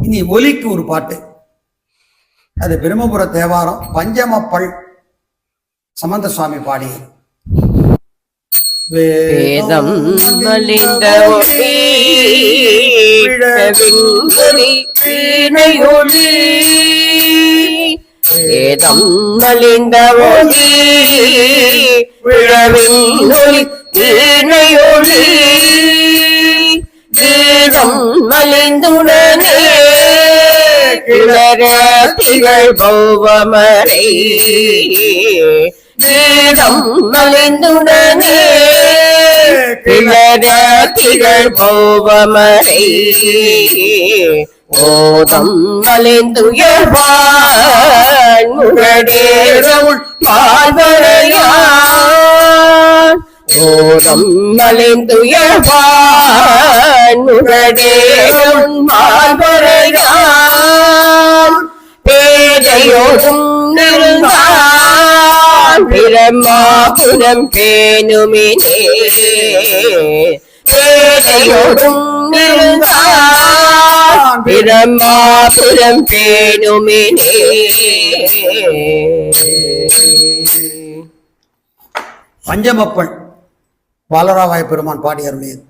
இனி ஒலிக்கு ஒரு பாட்டு, அது பிரம்மபுர தேவாரம், பஞ்சமப்பள் சம்பந்த சுவாமி பாடிய வேதம் மலிந்த ஒளி வீணையொலி, வேதம் மலிந்த ஒளி விழவினொலி வீணையொலி, கீதம் மலிந்துடனே கிளற திகழ் பௌவமரை, கீதம் மலிந்துடனே கிளற திகழ் பௌவமரை, ஓதம் மலிந்துயர்வான் முழடேரவுள் பால்வரையான், ஓதம் மலிந்துயர்வான் முழடேரவுள் பால்வரையான், பேதையோடும் நின்றான் பிரம்மாபுரம் பேணுமினே, பேதையோடும் நின்றான் பிரம்மாபுரம் பேணுமினே. பஞ்சமப்பள் பாலராவாய பெருமான் பாடி அருளியது.